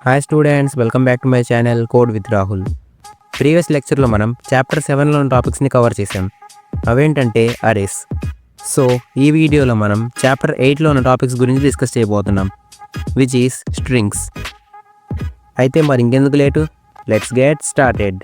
Hi students, welcome back to my channel code with Rahul. Previous లెక్చర్లో మనం chapter 7లోని టాపిక్స్ని cover చేసాం. అవేంటంటే అరేస్. సో ఈ వీడియోలో మనం చాప్టర్ 8లో ఉన్న టాపిక్స్ గురించి డిస్కస్ చేయబోతున్నాం, విచ్ ఈస్ స్ట్రింగ్స్. అయితే మరి ఇంకెందుకు late, let's get started.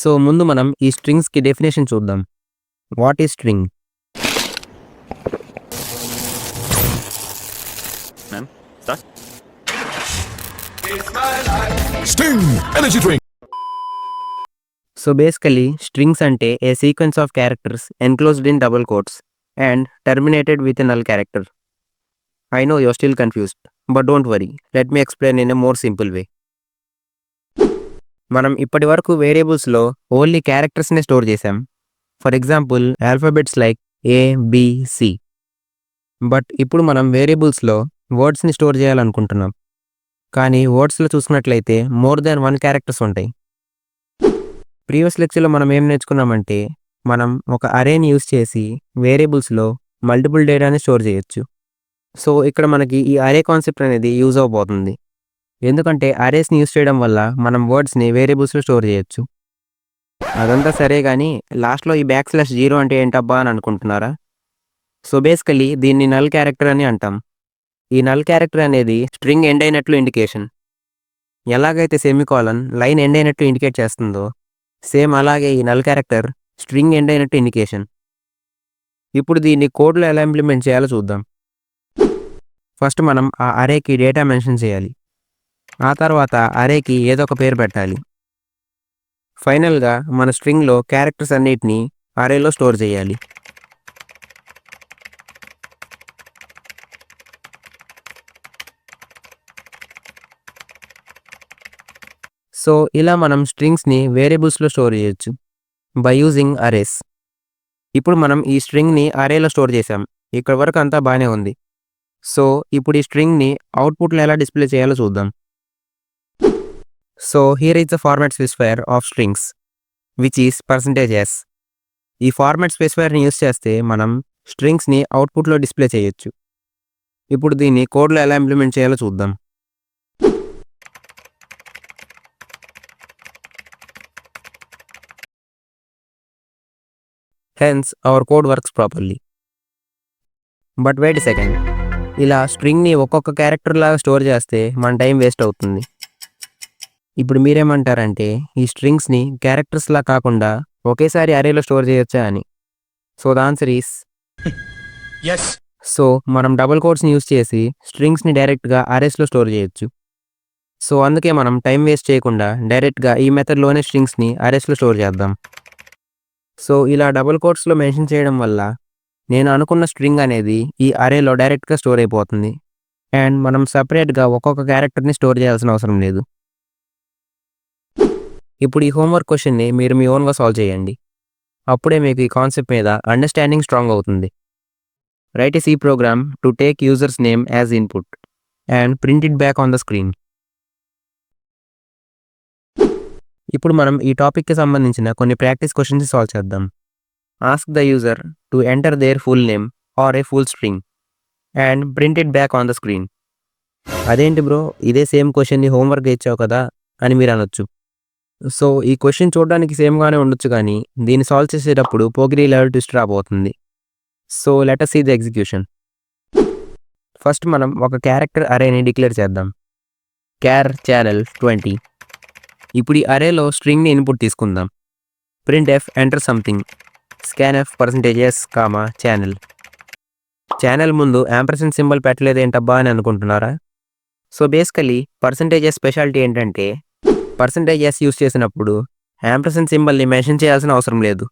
So ముందు మనం ఈ స్ట్రింగ్స్కి డెఫినేషన్ చూద్దాం. What is string? Sting Energy Drink. So basically, strings ante a sequence of characters enclosed in double quotes and terminated with a null character. I know you're still confused, but don't worry. Let me explain in a more simple way. మనం ఇప్పటి వరకు వేరియబుల్స్లో only క్యారెక్టర్స్ని store చేసాం. For example alphabets like A, B, C. But ఇప్పుడు మనం వేరియబుల్స్లో వర్డ్స్ని స్టోర్ చేయాలనుకుంటున్నాం. కానీ వర్డ్స్లో చూసుకున్నట్లయితే మోర్ దాన్ 1 క్యారెక్టర్స్ ఉంటాయి. ప్రీవియస్ లెక్చర్లో మనం ఏం నేర్చుకున్నామంటే, మనం ఒక అరేని యూస్ చేసి వేరియబుల్స్లో మల్టిపుల్ డేటాని స్టోర్ చేయొచ్చు. సో ఇక్కడ మనకి ఈ అరే కాన్సెప్ట్ అనేది యూజ్ అవబోతుంది. ఎందుకంటే అరేస్ని యూస్ చేయడం వల్ల మనం వర్డ్స్ని వేరియబుల్స్లో స్టోర్ చేయొచ్చు. అదంతా సరే కానీ లాస్ట్లో ఈ \0 అంటే ఏంటబ్బా అని అనుకుంటున్నారా? సో బేసికలీ దీన్ని నల్ క్యారెక్టర్ అని అంటాం. ఈ నల్ క్యారెక్టర్ అనేది స్ట్రింగ్ ఎండ్ అయినట్లు ఇండికేషన్. ఎలాగైతే సెమికోలన్ లైన్ ఎండ్ అయినట్టు ఇండికేట్ చేస్తుందో, సేమ్ అలాగే ఈ నల్ క్యారెక్టర్ స్ట్రింగ్ ఎండ్ అయినట్టు ఇండికేషన్. ఇప్పుడు దీన్ని కోడ్లో ఎలా ఇంప్లిమెంట్ చేయాలో చూద్దాం. ఫస్ట్ మనం ఆ అరేకి డేటా మెన్షన్ చేయాలి. ఆ తర్వాత అరేకి ఏదో ఒక పేరు పెట్టాలి. ఫైనల్గా మన స్ట్రింగ్లో క్యారెక్టర్స్ అన్నిటినీ అరేలో స్టోర్ చేయాలి. సో ఇలా మనం స్ట్రింగ్స్ని వేరియబుల్స్లో స్టోర్ చేయొచ్చు బై యూజింగ్ అరేస్. ఇప్పుడు మనం ఈ స్ట్రింగ్ని అరేలో స్టోర్ చేసాం. ఇక్కడ వరకు అంతా బాగానే ఉంది. సో ఇప్పుడు ఈ స్ట్రింగ్ని అవుట్పుట్లో ఎలా డిస్ప్లే చేయాలో చూద్దాం. So here is the format specifier of strings, which is %s. ఈ ఫార్మాట్ స్పెసిఫైయర్ని యూస్ చేస్తే మనం స్ట్రింగ్స్ని అవుట్పుట్లో డిస్ప్లే చేయొచ్చు. ఇప్పుడు దీన్ని కోడ్లో ఎలా ఇంప్లిమెంట్ చేయాలో చూద్దాం. Hence our code works properly. But wait second, ఇలా స్ట్రింగ్ని ఒక్కొక్క క్యారెక్టర్ లాగా స్టోర్ చేస్తే మన టైం వేస్ట్ అవుతుంది. ఇప్పుడు మీరేమంటారంటే, ఈ స్ట్రింగ్స్ని క్యారెక్టర్స్లా కాకుండా ఒకేసారి అరేలో స్టోర్ చేయొచ్చా అని. So the answer is Yes. So మనం డబుల్ కోట్స్ని యూస్ చేసి స్ట్రింగ్స్ని డైరెక్ట్గా అరేస్లో స్టోర్ చేయొచ్చు. సో అందుకే మనం టైం వేస్ట్ చేయకుండా డైరెక్ట్గా ఈ మెథడ్లోనే స్ట్రింగ్స్ని అరేస్లో స్టోర్ చేద్దాం. సో ఇలా డబుల్ కోట్స్లో మెన్షన్ చేయడం వల్ల నేను అనుకున్న స్ట్రింగ్ అనేది ఈ అరేలో డైరెక్ట్గా స్టోర్ అయిపోతుంది. అండ్ మనం సపరేట్గా ఒక్కొక్క క్యారెక్టర్ని స్టోర్ చేయాల్సిన అవసరం లేదు. ఇప్పుడు ఈ హోంవర్క్ క్వశ్చన్ని మీరు మీ ఓన్గా సాల్వ్ చేయండి. అప్పుడే మీకు ఈ కాన్సెప్ట్ మీద అండర్స్టాండింగ్ స్ట్రాంగ్ అవుతుంది. Write a C program to take users name as input and print it back on the screen. ఇప్పుడు మనం ఈ టాపిక్కి సంబంధించిన కొన్ని ప్రాక్టీస్ క్వశ్చన్స్ సాల్వ్ చేద్దాం. Ask the user to enter their full name or a full string and print it back on the screen. అదేంటి bro, ఇదే same క్వశ్చన్ని హోంవర్క్గా ఇచ్చావు కదా అని మీరు అనొచ్చు. సో ఈ క్వశ్చన్ చూడడానికి సేమ్గానే ఉండొచ్చు, కానీ దీన్ని సాల్వ్ చేసేటప్పుడు పోకిరీ లెవెల్ ట్విస్ట్ రాబోతుంది. So let us see the execution. First మనం ఒక క్యారెక్టర్ అరేని డిక్లేర్ చేద్దాం. క్యార్ ఛానల్ 20. ఇప్పుడు ఈ అరేలో స్ట్రింగ్ని ఇన్పుట్ తీసుకుందాం. printf enter something, scanf %s, channel. Channel ముందు యాంపర్సెంట్ సింబల్ పెట్టలేదేంటబ్బా అని అనుకుంటున్నారా? సో బేసికలీ % స్పెషాలిటీ ఏంటంటే, %s యూస్ చేసినప్పుడు యాంపర్సెంట్ సింబల్ని మెన్షన్ చేయాల్సిన అవసరం లేదు.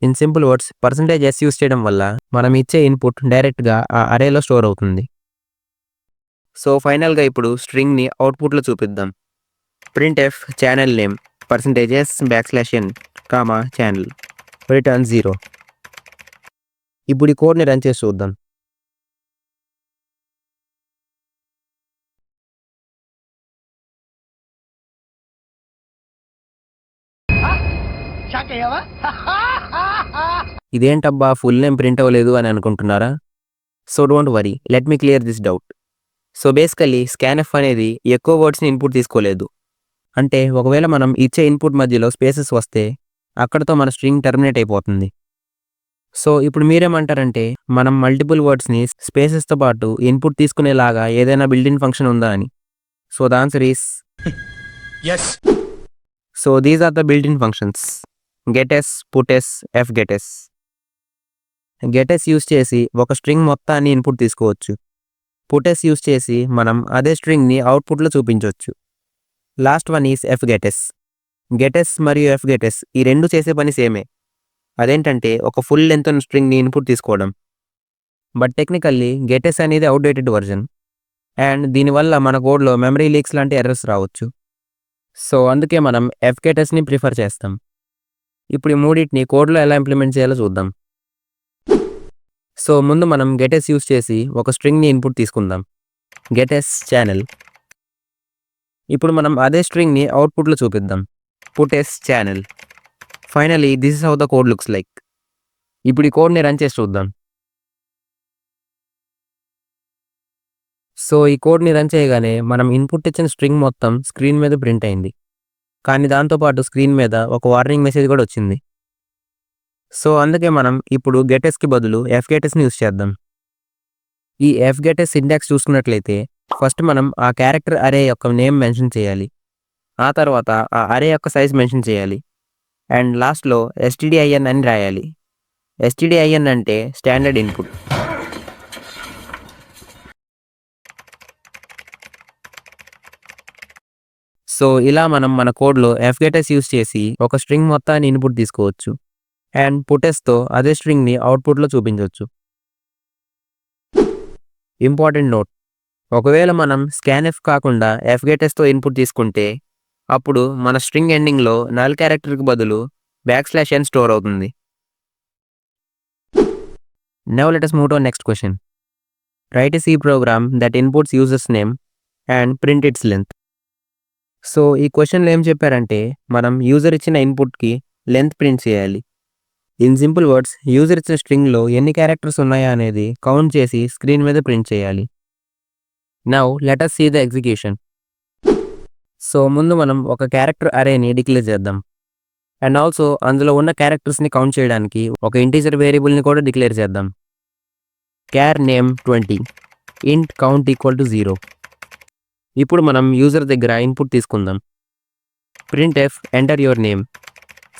In simple words, %s use చేయడం వల్ల మనం ఇచ్చే ఇన్పుట్ డైరెక్ట్గా ఆ అరేలో స్టోర్ అవుతుంది. సో ఫైనల్గా ఇప్పుడు స్ట్రింగ్ని అవుట్పుట్లో చూపిద్దాం. printf channel name %s\n, channel, return 0. ఇప్పుడు ఈ కోడ్ని రన్ చేసి చూద్దాం. ఇదేంటబ్బా ఫుల్ నేమ్ ప్రింట్ అవ్వలేదు అని అనుకుంటున్నారా? So don't worry, let me clear this doubt. So basically scanf అనేది ఎక్కువ వర్డ్స్ని ఇన్పుట్ తీసుకోలేదు. అంటే ఒకవేళ మనం ఇచ్చే ఇన్పుట్ మధ్యలో స్పేసెస్ వస్తే అక్కడతో మన స్ట్రింగ్ టర్మినేట్ అయిపోతుంది. సో ఇప్పుడు మీరేమంటారంటే మనం మల్టిపుల్ వర్డ్స్ని స్పేసెస్తో పాటు ఇన్పుట్ తీసుకునేలాగా ఏదైనా బిల్ట్-ఇన్ ఫంక్షన్ ఉందా అని. So the answer is Yes. So these are the built in functions getS, putS, fgetS. getS use చేసి ఒక స్ట్రింగ్ మొత్తాన్ని ఇన్పుట్ తీసుకోవచ్చు. putS యూస్ చేసి మనం అదే స్ట్రింగ్ని అవుట్పుట్లో చూపించవచ్చు. Last one is fgetS. getS మరియు fgetS ఈ రెండు చేసే పని సేమే. అదేంటంటే ఒక ఫుల్ లెంత్ ఉన్న స్ట్రింగ్ని ఇన్పుట్ తీసుకోవడం. బట్ టెక్నికల్లీ getS అనేది అవుట్డేటెడ్ వర్జన్ అండ్ దీనివల్ల మన కోడ్లో మెమరీ లీక్స్ లాంటి ఎర్రర్స్ రావచ్చు. సో అందుకే మనం fgetSని ప్రిఫర్ చేస్తాం. ఇప్పుడు ఈ మూడింటిని కోడ్లో ఎలా ఇంప్లిమెంట్ చేయాలో చూద్దాం. సో ముందు మనం getS యూస్ చేసి ఒక స్ట్రింగ్ని ఇన్పుట్ తీసుకుందాం. getS channel. ఇప్పుడు మనం అదే స్ట్రింగ్ని అవుట్పుట్లో చూపిద్దాం. putS channel. Finally this is how the code looks like. ఇప్పుడు ఈ కోడ్ని రన్ చేసి చూద్దాం. సో ఈ కోడ్ని రన్ చేయగానే మనం ఇన్పుట్ ఇచ్చిన స్ట్రింగ్ మొత్తం స్క్రీన్ మీద ప్రింట్ అయింది. కానీ దాంతోపాటు స్క్రీన్ మీద ఒక వార్నింగ్ మెసేజ్ కూడా వచ్చింది. సో అందుకే మనం ఇప్పుడు getSకి బదులు fgetSని యూస్ చేద్దాం. ఈ fgetS సింటాక్స్ చూసుకున్నట్లయితే ఫస్ట్ మనం ఆ క్యారెక్టర్ అరే యొక్క నేమ్ మెన్షన్ చేయాలి. ఆ తర్వాత ఆ అరే యొక్క సైజ్ మెన్షన్ చేయాలి. అండ్ లాస్ట్లో stdin అని రాయాలి. stdin అంటే స్టాండర్డ్ ఇన్పుట్. సో ఇలా మనం మన కోడ్లో fgetS యూస్ చేసి ఒక స్ట్రింగ్ మొత్తాన్ని ఇన్పుట్ తీసుకోవచ్చు అండ్ putSతో అదే స్ట్రింగ్ని అవుట్పుట్లో చూపించవచ్చు. ఇంపార్టెంట్ నోట్, ఒకవేళ మనం scanf కాకుండా fgetSతో ఇన్పుట్ తీసుకుంటే అప్పుడు మన స్ట్రింగ్ ఎండింగ్లో నల్ క్యారెక్టర్కి బదులు \n స్టోర్ అవుతుంది. Now let us move to our next question. Write a C program that inputs user's name and print its length. So ఈ క్వశ్చన్లో ఏం చెప్పారంటే మనం యూజర్ ఇచ్చిన ఇన్పుట్కి లెంత్ ప్రింట్ చేయాలి. ఇన్ సింపుల్ వర్డ్స్, యూజర్ ఇచ్చిన స్ట్రింగ్లో ఎన్ని క్యారెక్టర్స్ ఉన్నాయా అనేది కౌంట్ చేసి స్క్రీన్ మీద ప్రింట్ చేయాలి. Now let us see the execution. So ముందు మనం ఒక క్యారెక్టర్ అరేని డిక్లేర్ చేద్దాం. అండ్ ఆల్సో అందులో ఉన్న క్యారెక్టర్స్ని కౌంట్ చేయడానికి ఒక ఇంటీజర్ వేరియబుల్ని కూడా డిక్లేర్ చేద్దాం. char name 20 int count equal to 0. ఇప్పుడు మనం యూజర్ దగ్గర ఇన్పుట్ తీసుకుందాం. printf enter your name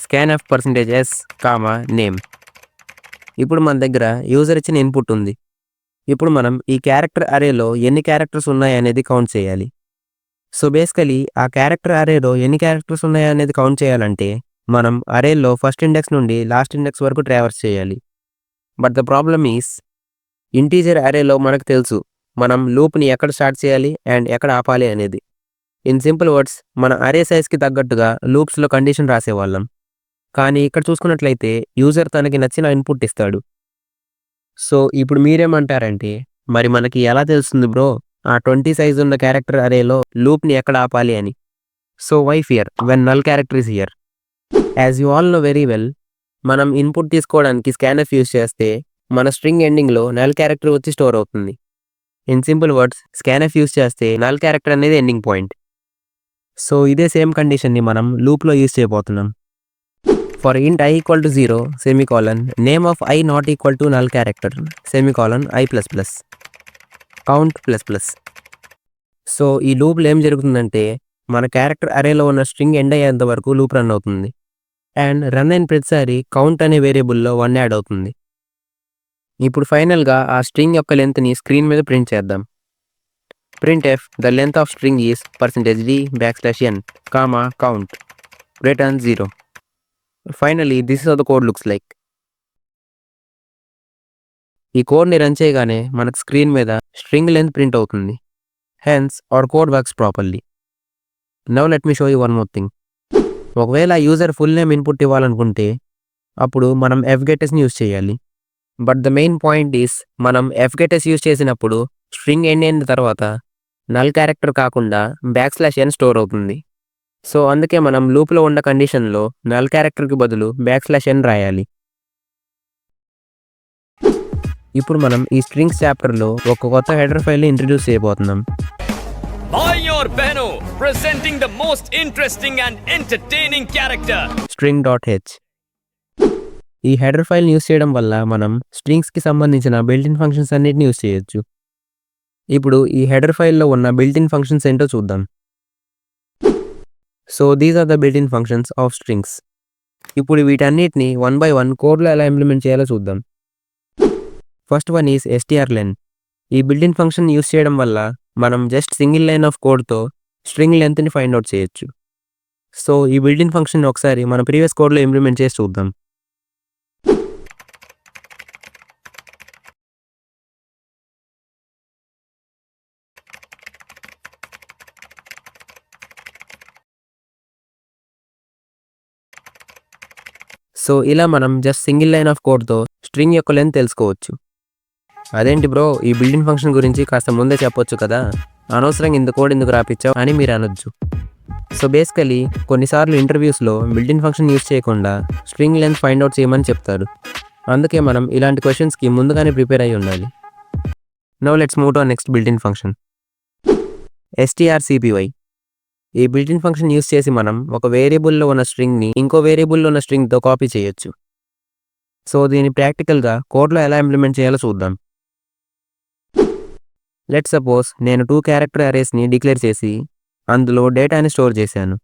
scanf %s, name. ఇప్పుడు మన దగ్గర యూజర్ ఇచ్చిన ఇన్పుట్ ఉంది. ఇప్పుడు మనం ఈ క్యారెక్టర్ అరేలో ఎన్ని క్యారెక్టర్స్ ఉన్నాయి అనేది కౌంట్ చేయాలి. సో బేసికలీ ఆ క్యారెక్టర్ అరేలో ఎన్ని క్యారెక్టర్స్ ఉన్నాయి అనేది కౌంట్ చేయాలంటే మనం అరేలో ఫస్ట్ ఇండెక్స్ నుండి లాస్ట్ ఇండెక్స్ వరకు ట్రావర్స్ చేయాలి. But the problem is integer అరేలో మనకు తెలుసు మనం లూప్ని ఎక్కడ స్టార్ట్ చేయాలి అండ్ ఎక్కడ ఆపాలి అనేది. ఇన్ సింపుల్ వర్డ్స్, మన అరే సైజ్కి తగ్గట్టుగా లూప్స్లో కండిషన్ రాసేవాళ్ళం. కానీ ఇక్కడ చూసుకున్నట్లయితే యూజర్ తనకి నచ్చిన ఇన్పుట్ ఇస్తాడు. సో ఇప్పుడు మీరేమంటారంటే మరి మనకి ఎలా తెలుస్తుంది బ్రో ఆ 20 సైజ్ ఉన్న క్యారెక్టర్ అరేలో లూప్ని ఎక్కడ ఆపాలి అని? So why fear when null character is here? As you all know very well, మనం ఇన్పుట్ తీసుకోవడానికి scanf యూస్ చేస్తే మన స్ట్రింగ్ ఎండింగ్లో నల్ క్యారెక్టర్ వచ్చి స్టోర్ అవుతుంది. In simple words, scanf use చేస్తే నల్ క్యారెక్టర్ అనేది ఎండింగ్ పాయింట్. సో ఇదే సేమ్ కండిషన్ని మనం లూప్లో యూస్ చేయబోతున్నాం. For int I equal to 0 semicolon name of I not equal to null character semicolon I++. Count ++. So ఈ లూప్లో ఏం జరుగుతుందంటే మన క్యారెక్టర్ అరేలో ఉన్న స్ట్రింగ్ ఎండ్ అయ్యేంత వరకు లూప్ రన్ అవుతుంది అండ్ రన్ అయిన ప్రతిసారి కౌంట్ అనే వేరియబుల్లో 1 యాడ్ అవుతుంది. ఇప్పుడు ఫైనల్గా ఆ స్ట్రింగ్ యొక్క లెంత్ని స్క్రీన్ మీద ప్రింట్ చేద్దాం. printf the length of string is %d\n, count, return 0. Finally, this is how the code looks like. ఈ కోడ్ని రన్ చేయగానే మనకు స్క్రీన్ మీద స్ట్రింగ్ లెంత్ ప్రింట్ అవుతుంది. Hence our code works properly. Now let me show you one more thing. ఒకవేళ user full name input ఇవ్వాలనుకుంటే అప్పుడు మనం fgetSని యూస్ చేయాలి. But the main point is మనం fgetS యూస్ చేసినప్పుడు స్ట్రింగ్ ఎండ్ అయిన తర్వాత నల్ క్యారెక్టర్ కాకుండా \n స్టోర్ అవుతుంది. సో అందుకే మనం లూప్లో ఉన్న కండిషన్లో నల్ క్యారెక్టర్కి బదులు \n రాయాలి. ఇప్పుడు మనం ఈ స్ట్రింగ్స్ చాప్టర్లో ఒక కొత్త హెడర్ ఫైల్ని ఇంట్రడ్యూస్ చేయబోతున్నాం. Bhai और बहनों, presenting the most interesting and entertaining character. string.h. ఈ హెడర్ ఫైల్ని యూస్ చేయడం వల్ల మనం స్ట్రింగ్స్కి సంబంధించిన బిల్ట్-ఇన్ ఫంక్షన్స్ అన్నిటిని యూస్ చేయొచ్చు. ఇప్పుడు ఈ హెడర్ ఫైల్లో ఉన్న బిల్ట్-ఇన్ ఫంక్షన్స్ ఏంటో చూద్దాం. So these are the built in functions of strings. ఇప్పుడు వీటన్నిటిని 1 by 1 కోడ్లో ఎలా ఇంప్లిమెంట్ చేయాలో చూద్దాం. First one is strlen. ఈ బిల్ట్-ఇన్ ఫంక్షన్ యూస్ చేయడం వల్ల మనం జస్ట్ సింగిల్ లైన్ ఆఫ్ కోడ్తో స్ట్రింగ్ లెంత్ని ఫైండ్ అవుట్ చేయొచ్చు. సో ఈ బిల్ట్-ఇన్ ఫంక్షన్ ఒకసారి మన ప్రీవియస్ కోడ్లో ఇంప్లిమెంట్ చేసి చూద్దాం. సో ఇలా మనం జస్ట్ సింగిల్ లైన్ ఆఫ్ కోడ్తో స్ట్రింగ్ యొక్క లెంత్ తెలుసుకోవచ్చు. అదేంటి బ్రో, ఈ బిల్ట్-ఇన్ ఫంక్షన్ గురించి కాస్త ముందే చెప్పొచ్చు కదా, అనవసరంగా ఇంత కోడ్ ఎందుకు రాపిచ్చావు అని మీరు అనొచ్చు. సో బేసికలీ కొన్నిసార్లు ఇంటర్వ్యూస్లో బిల్ట్-ఇన్ ఫంక్షన్ యూస్ చేయకుండా స్ట్రింగ్ లెంత్ ఫైండ్ అవుట్ చేయమని చెప్తారు. అందుకే మనం ఇలాంటి క్వశ్చన్స్కి ముందుగానే ప్రిపేర్ అయ్యి ఉండాలి. Now let's move to next built-in function strcpy. ఈ బిల్ట్-ఇన్ ఫంక్షన్ యూస్ చేసి మనం ఒక వేరియబుల్లో ఉన్న స్ట్రింగ్ని ఇంకో వేరియబుల్లో ఉన్న స్ట్రింగ్తో కాపీ చేయొచ్చు. సో దీన్ని ప్రాక్టికల్గా కోడ్లో ఎలా ఇంప్లిమెంట్ చేయాలో చూద్దాం. లెట్ సపోజ్ నేను 2 క్యారెక్టర్ అరేస్ని డిక్లేర్ చేసి అందులో డేటాని స్టోర్ చేశాను.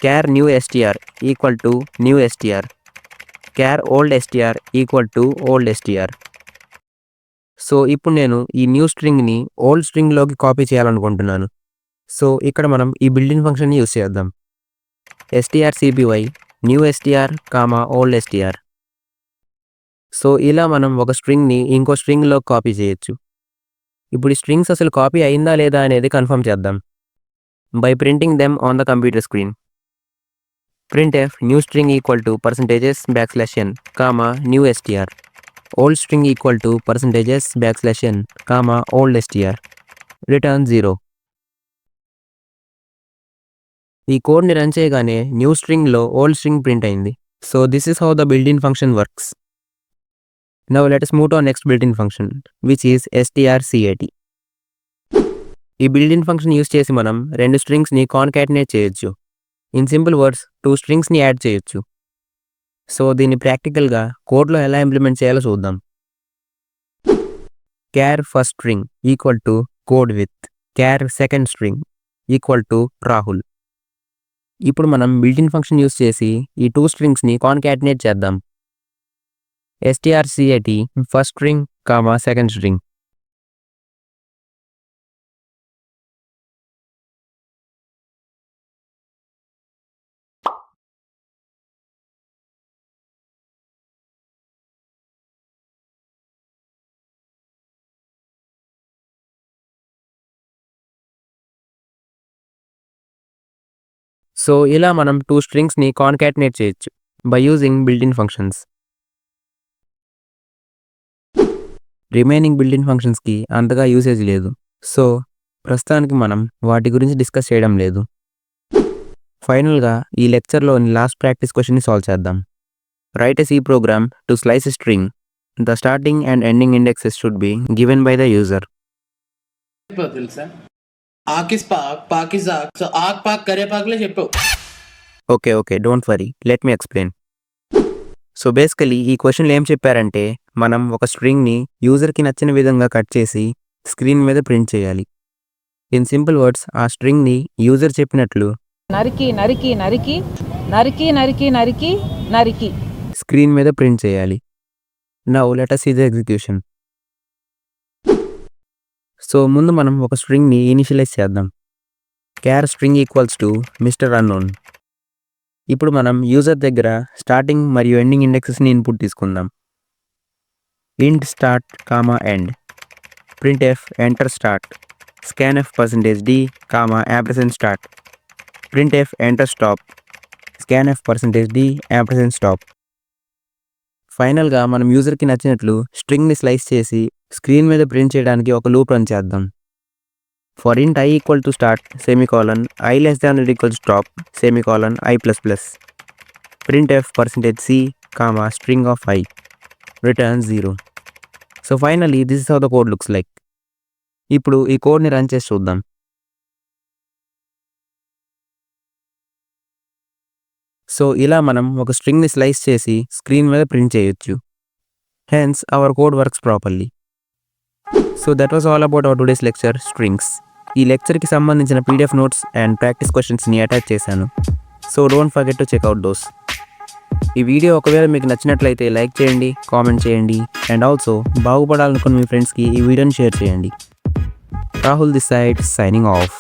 char new str equal to new str, char old str equal to old str. So ఇప్పుడు నేను ఈ న్యూ స్ట్రింగ్ని ఓల్డ్ స్ట్రింగ్లోకి కాపీ చేయాలనుకుంటున్నాను. సో ఇక్కడ మనం ఈ బిల్ట్-ఇన్ ఫంక్షన్ని యూస్ చేద్దాం. strcpy new str, old str. So ఇలా మనం ఒక స్ట్రింగ్ని ఇంకో స్ట్రింగ్లోకి కాపీ చేయొచ్చు. ఇప్పుడు ఈ స్ట్రింగ్స్ అసలు కాపీ అయిందా లేదా అనేది కన్ఫర్మ్ చేద్దాం by printing them on the computer screen. printf new string equal to %n, new str, old string equal to %n, old str, return 0. ఈ కోడ్ని రన్ చేయగానే న్యూ స్ట్రింగ్లో ఓల్డ్ స్ట్రింగ్ ప్రింట్ అయింది. So this is how the built-in function works. Now let us move to our next built-in function, which is strcat. ఈ built-in function use చేసి మనం 2 స్ట్రింగ్స్ని కాన్కాటినేట్ చేయొచ్చు. In simple words 2 స్ట్రింగ్స్ని add చేయొచ్చు. So దీన్ని ప్రాక్టికల్గా కోడ్లో ఎలా ఇంప్లిమెంట్ చేయాలో చూద్దాం. char first string equal to code with char second string equal to Rahul. ఇప్పుడు మనం బిల్ట్-ఇన్ ఫంక్షన్ యూస్ చేసి ఈ 2 స్ట్రింగ్స్ని కాన్కాటినేట్ చేద్దాం. strcat first string, second string. So ఇలా మనం 2 స్ట్రింగ్స్ని కాన్కాటినేట్ చేయొచ్చు by using built-in functions. Remaining built-in ఫంక్షన్స్కి అంతగా యూసేజ్ లేదు. సో ప్రస్తుతానికి మనం వాటి గురించి డిస్కస్ చేయడం లేదు. ఫైనల్గా ఈ లెక్చర్లోని లాస్ట్ ప్రాక్టీస్ క్వశ్చన్ని సాల్వ్ చేద్దాం. Right a C program to slice a string. The starting and ending indexes should be given by the user. తెలుసా ఆకిస్ పాక్ పాకిజాక్ సో ఆక్ పాక్ కరే పాక్లే చెప్పు. Okay don't worry, let me explain. So basically ఈ క్వశ్చన్లో ఏం చెప్పారంటే మనం ఒక స్ట్రింగ్ని యూజర్కి నచ్చిన విధంగా కట్ చేసి స్క్రీన్ మీద ప్రింట్ చేయాలి. ఇన్ సింపుల్ వర్డ్స్ ఆ స్ట్రింగ్ని యూజర్ చెప్పినట్లు నరికి నరికి నరికి నరికి నరికి నరికి నరికి స్క్రీన్ మీద ప్రింట్ చేయాలి. Now let us see the execution. So ముందు మనం ఒక స్ట్రింగ్ని ఇనిషియలైజ్ చేద్దాం. char string equals to mister unknown. ఇప్పుడు మనం యూజర్ దగ్గర స్టార్టింగ్ మరియు ఎండింగ్ ఇండెక్సెస్ని ఇన్పుట్ తీసుకుందాం. int start, end. printf enter start, scanf %d, $start. printf enter stop, scanf %d, $stop. ఫైనల్గా మనం యూజర్కి నచ్చినట్లు స్ట్రింగ్ని స్లైస్ చేసి స్క్రీన్ మీద ప్రింట్ చేయడానికి ఒక లూప్ రన్ చేద్దాం. For int I equal to start, semicolon, I less than or equal to stop, semicolon, I plus plus. Printf %c, comma, string of I, returns 0. So finally, this is how the code looks like. ఇప్పుడు ఈ కోడ్ని run చేసి చూద్దాం. So ఇలా మనం ఒక స్ట్రింగ్ని slice చేసి స్క్రీన్ మీద ప్రింట్ చేయొచ్చు. Hence our code works properly. So that was all about our today's lecture strings. ఈ లెక్చర్కి సంబంధించిన పీడిఎఫ్ నోట్స్ అండ్ ప్రాక్టీస్ క్వశ్చన్స్ని అటాచ్ చేశాను. So don't forget to check out those. ఈ వీడియో ఒకవేళ మీకు నచ్చినట్లయితే లైక్ చేయండి, కామెంట్ చేయండి అండ్ ఆల్సో బాగుపడాలనుకున్న మీ ఫ్రెండ్స్కి ఈ వీడియోని షేర్ చేయండి. Rahul this side signing off.